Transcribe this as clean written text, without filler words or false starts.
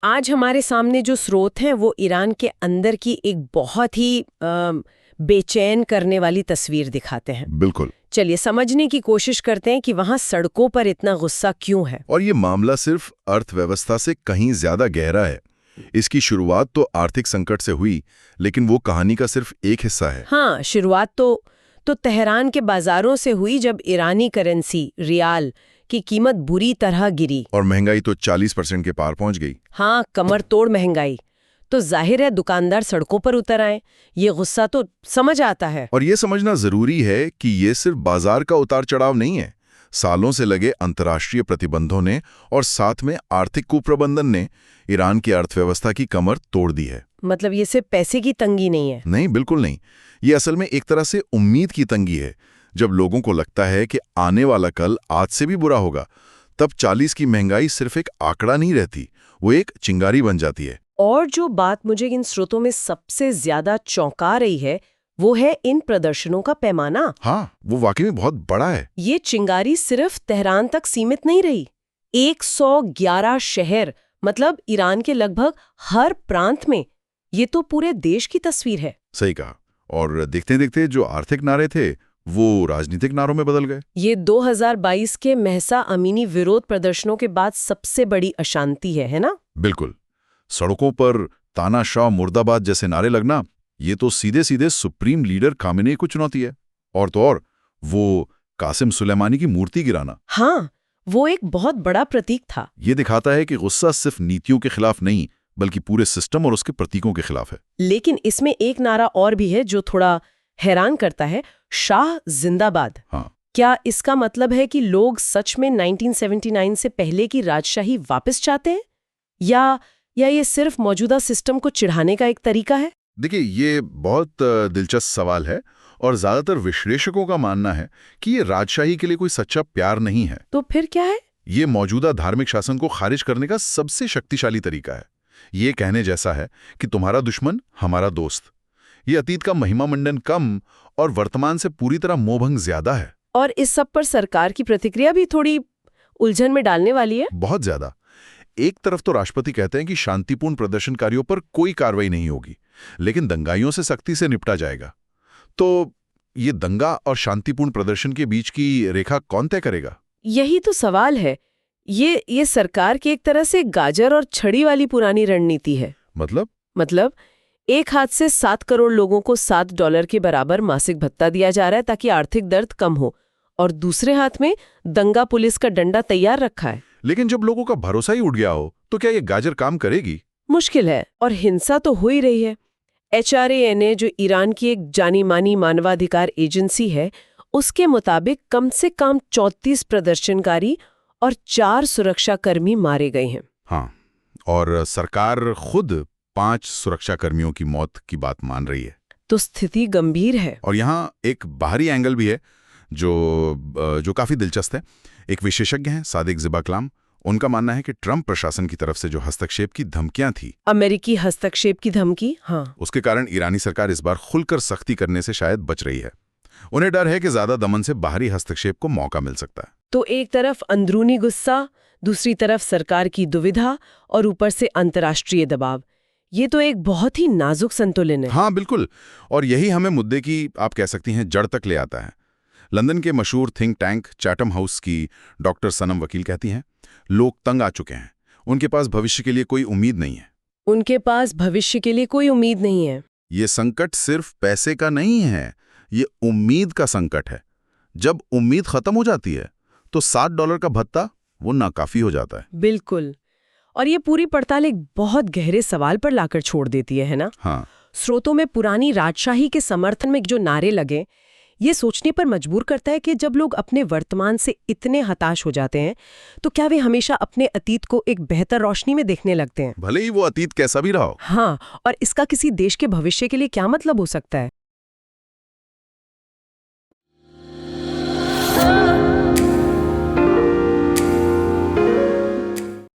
आज हमारे सामने जो स्रोत हैं वो ईरान के अंदर की एक बहुत ही बेचैन करने वाली तस्वीर दिखाते हैं। बिल्कुल। चलिए समझने की कोशिश करते हैं कि वहां सड़कों पर इतना गुस्सा क्यों है। और ये मामला सिर्फ अर्थव्यवस्था से कहीं ज्यादा गहरा है। इसकी शुरुआत तो आर्थिक संकट से हुई, लेकिन वो कहानी का सिर्फ एक हिस्सा है। हाँ, शुरुआत तो तेहरान के बाजारों से हुई, जब ईरानी करेंसी रियाल की कीमत बुरी तरह गिरी और महंगाई तो 40% के पार पहुंच गई। हाँ, कमर तोड़ महंगाई। तो जाहिर है दुकानदार सड़कों पर उतर आए। ये गुस्सा तो समझ आता है। और ये समझना जरूरी है कि ये सिर्फ बाजार का उतार चढ़ाव नहीं है। सालों से लगे अंतर्राष्ट्रीय प्रतिबंधों ने और साथ में आर्थिक कुप्रबंधन ने ईरान की अर्थव्यवस्था की कमर तोड़ दी है। मतलब ये सिर्फ पैसे की तंगी नहीं है। नहीं, बिल्कुल नहीं। ये असल में एक तरह से उम्मीद की तंगी है। जब लोगों को लगता है कि आने वाला कल आज से भी बुरा होगा, तब 40 की महंगाई सिर्फ एक आंकड़ा नहीं रहती, वो एक चिंगारी बन जाती है। और जो बात मुझे इन स्रोतों में सबसे ज्यादा चौंका रही है वो है इन प्रदर्शनों का पैमाना। हाँ, वो वाकई में बहुत बड़ा है। ये चिंगारी सिर्फ तेहरान तक सीमित नहीं रही। 111 शहर, मतलब ईरान के लगभग हर प्रांत में। ये तो पूरे देश की तस्वीर है। सही कहा। और देखते देखते जो आर्थिक नारे थे वो राजनीतिक नारों में बदल गए। ये 2022 के महसा अमीनी विरोध प्रदर्शनों के बाद सबसे बड़ी अशांति है ना? बिल्कुल। सड़कों पर तानाशाह मुर्दाबाद जैसे नारे लगना, ये तो सीधे सीधे सुप्रीम लीडर खामेनेई को चुनौती है। और तो और वो कासिम सुलेमानी की मूर्ति गिराना। हाँ, वो एक बहुत बड़ा प्रतीक था। ये दिखाता है कि गुस्सा सिर्फ नीतियों के खिलाफ नहीं, बल्कि पूरे सिस्टम और उसके प्रतीकों के खिलाफ है। लेकिन इसमें एक नारा और भी है जो थोड़ा हैरान करता है, शाह जिंदाबाद। हाँ। क्या इसका मतलब है कि लोग सच में 1979 से पहले की राजशाही वापस चाहते हैं, या ये सिर्फ मौजूदा सिस्टम को चिढ़ाने का एक तरीका है? देखिए, ये बहुत दिलचस्प सवाल है और ज्यादातर विश्लेषकों का मानना है कि ये राजशाही के लिए कोई सच्चा प्यार नहीं है। तो फिर क्या है? ये मौजूदा धार्मिक शासन को खारिज करने का सबसे शक्तिशाली तरीका है। ये कहने जैसा है कि तुम्हारा दुश्मन हमारा दोस्त। ये अतीत का महिमा मंडन कम और वर्तमान से पूरी तरह मोहभंग ज्यादा है। और इस सब पर सरकार की प्रतिक्रिया भी थोड़ी उलझन में डालने वाली है। बहुत ज्यादा। एक तरफ तो राष्ट्रपति कहते हैं कि शांतिपूर्ण प्रदर्शनकारियों पर कोई कार्रवाई नहीं होगी, लेकिन दंगाइयों से सख्ती से निपटा जाएगा। तो ये दंगा और शांतिपूर्ण प्रदर्शन के बीच की रेखा कौन तय करेगा? यही तो सवाल है। ये सरकार की एक तरह से गाजर और छड़ी वाली पुरानी रणनीति है। मतलब एक हाथ से 7 करोड़ लोगों को $7 के बराबर मासिक भत्ता दिया जा रहा है ताकि आर्थिक दर्द कम हो, और दूसरे हाथ में दंगा पुलिस का डंडा तैयार रखा है। लेकिन जब लोगों का भरोसा ही उड़ गया हो, तो क्या ये गाजर काम करेगी? मुश्किल है। और हिंसा तो हो ही रही है। HRANA, जो ईरान की एक जानी मानी मानवाधिकार एजेंसी है, उसके मुताबिक कम से कम 34 प्रदर्शनकारी और 4 सुरक्षाकर्मी मारे गए हैं। हाँ, और सरकार खुद 5 सुरक्षाकर्मियों की मौत की बात मान रही है। तो स्थिति गंभीर है। और यहाँ एक बाहरी एंगल भी है जो काफी दिलचस्प है। एक विशेषज्ञ हैं सादिक ज़िबा-कलाम। उनका मानना है कि ट्रंप प्रशासन की तरफ से जो हस्तक्षेप की धमकियां थी, अमेरिकी हस्तक्षेप की धमकी, हाँ, उसके कारण ईरानी सरकार इस बार खुलकर सख्ती करने से शायद बच रही है। उन्हें डर है कि ज्यादा दमन से बाहरी हस्तक्षेप को मौका मिल सकता है। तो एक तरफ अंदरूनी गुस्सा, दूसरी तरफ सरकार की दुविधा, और ऊपर से अंतर्राष्ट्रीय दबाव। ये तो एक बहुत ही नाजुक संतुलन है। हाँ, बिल्कुल। और यही हमें मुद्दे की, आप कह सकती हैं, जड़ तक ले आता है। लंदन के मशहूर थिंक टैंक चैटम हाउस की डॉक्टर सनम वकील कहती हैं, लोग तंग आ चुके हैं। उनके पास भविष्य के लिए कोई उम्मीद नहीं है। उनके पास भविष्य के लिए कोई उम्मीद नहीं है। ये संकट सिर्फ पैसे का नहीं है, ये उम्मीद का संकट है। जब उम्मीद खत्म हो जाती है तो $7 का भत्ता वो नाकाफी हो जाता है। बिल्कुल। और ये पूरी पड़ताल एक बहुत गहरे सवाल पर लाकर छोड़ देती है ना? हाँ। स्रोतों में पुरानी राजशाही के समर्थन में जो नारे लगे, ये सोचने पर मजबूर करता है कि जब लोग अपने वर्तमान से इतने हताश हो जाते हैं, तो क्या वे हमेशा अपने अतीत को एक बेहतर रोशनी में देखने लगते हैं? भले ही वो अतीत कैसा भी रहा हो। हाँ, और इसका किसी देश के भविष्य के लिए क्या मतलब हो सकता है?